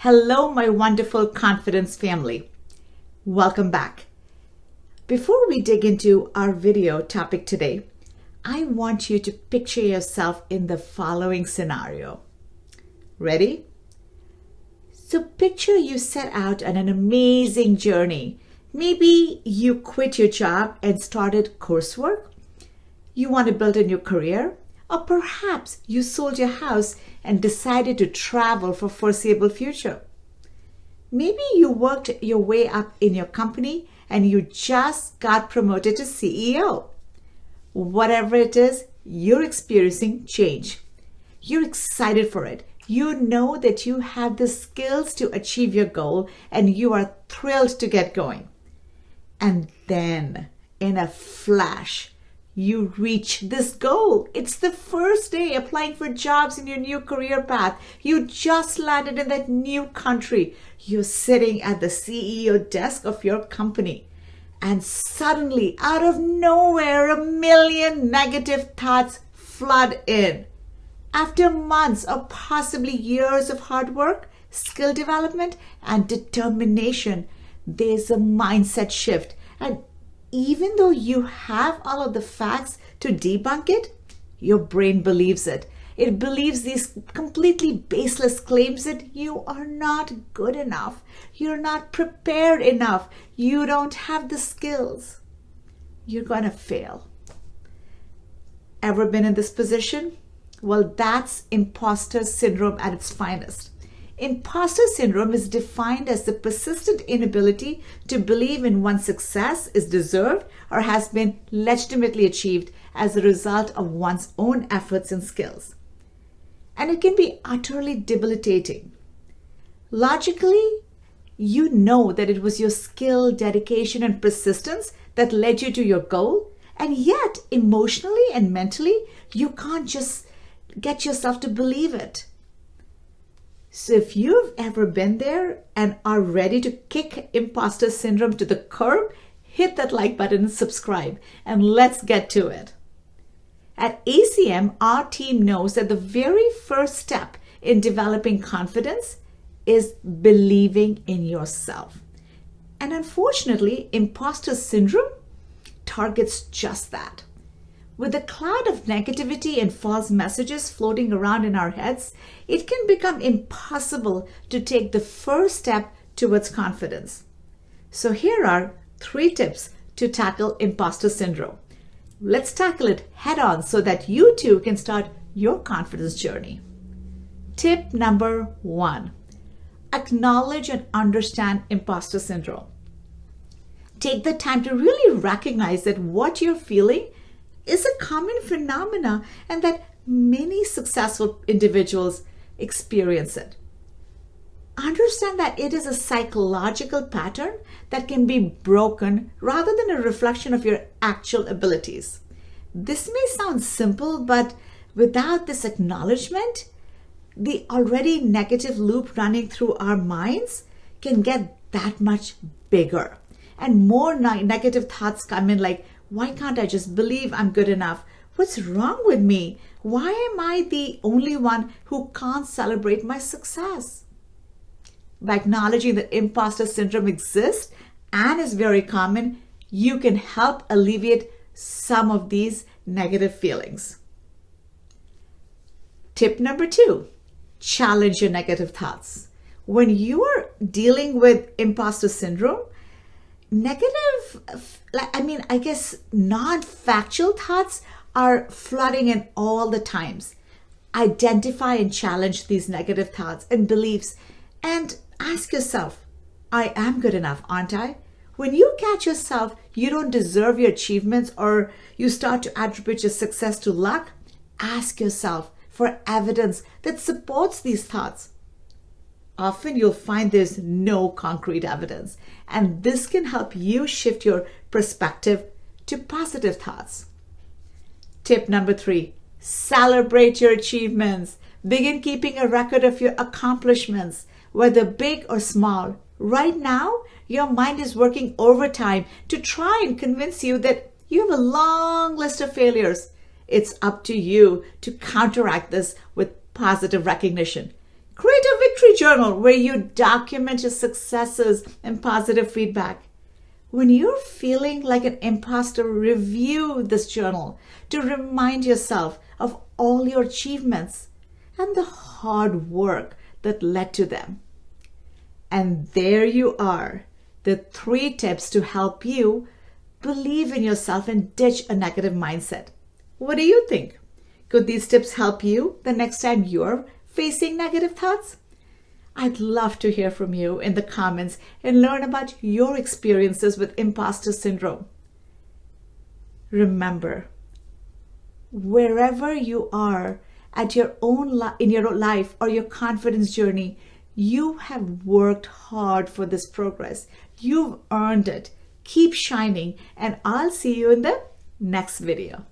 Hello, my wonderful confidence family. Welcome back. Before we dig into our video topic today, I want you to picture yourself in the following scenario. Ready? So picture you set out on an amazing journey. Maybe you quit your job and started coursework. You want to build a new career. Or perhaps you sold your house and decided to travel for foreseeable future. Maybe you worked your way up in your company and you just got promoted to CEO. Whatever it is, you're experiencing change. You're excited for it. You know that you have the skills to achieve your goal and you are thrilled to get going. And then, in a flash, you reach this goal. It's the first day applying for jobs in your new career path. You just landed in that new country. You're sitting at the CEO desk of your company. And suddenly, out of nowhere, a million negative thoughts flood in. After months or possibly years of hard work, skill development, and determination, there's a mindset shift. And even though you have all of the facts to debunk it, your brain believes it. It believes these completely baseless claims that you are not good enough. You're not prepared enough. You don't have the skills. You're going to fail. Ever been in this position? Well, that's imposter syndrome at its finest. Imposter syndrome is defined as the persistent inability to believe in one's success is deserved or has been legitimately achieved as a result of one's own efforts and skills. And it can be utterly debilitating. Logically, you know that it was your skill, dedication, and persistence that led you to your goal, and yet emotionally and mentally, you can't just get yourself to believe it. So if you've ever been there and are ready to kick imposter syndrome to the curb, hit that like button and subscribe, and let's get to it. At ACM, our team knows that the very first step in developing confidence is believing in yourself. And unfortunately, imposter syndrome targets just that. With a cloud of negativity and false messages floating around in our heads, it can become impossible to take the first step towards confidence. So here are 3 tips to tackle imposter syndrome. Let's tackle it head on so that you too can start your confidence journey. Tip number 1, acknowledge and understand imposter syndrome. Take the time to really recognize that what you're feeling is a common phenomena and that many successful individuals experience it. Understand that it is a psychological pattern that can be broken rather than a reflection of your actual abilities. This may sound simple, but without this acknowledgement, the already negative loop running through our minds can get that much bigger. And more negative thoughts come in like, why can't I just believe I'm good enough? What's wrong with me? Why am I the only one who can't celebrate my success? By acknowledging that imposter syndrome exists and is very common, you can help alleviate some of these negative feelings. Tip number 2, challenge your negative thoughts. When you are dealing with imposter syndrome, non-factual thoughts are flooding in all the times. Identify and challenge these negative thoughts and beliefs and ask yourself, I am good enough, aren't I? When you catch yourself, you don't deserve your achievements or you start to attribute your success to luck, ask yourself for evidence that supports these thoughts. Often you'll find there's no concrete evidence, and this can help you shift your perspective to positive thoughts. Tip number 3, celebrate your achievements. Begin keeping a record of your accomplishments, whether big or small. Right now, your mind is working overtime to try and convince you that you have a long list of failures. It's up to you to counteract this with positive recognition. Create a victory journal where you document your successes and positive feedback. When you're feeling like an imposter, review this journal to remind yourself of all your achievements and the hard work that led to them. And there you are, the 3 tips to help you believe in yourself and ditch a negative mindset. What do you think? Could these tips help you the next time you're facing negative thoughts? I'd love to hear from you in the comments and learn about your experiences with imposter syndrome. Remember, wherever you are at your own in your life or your confidence journey, you have worked hard for this progress. You've earned it. Keep shining, and I'll see you in the next video.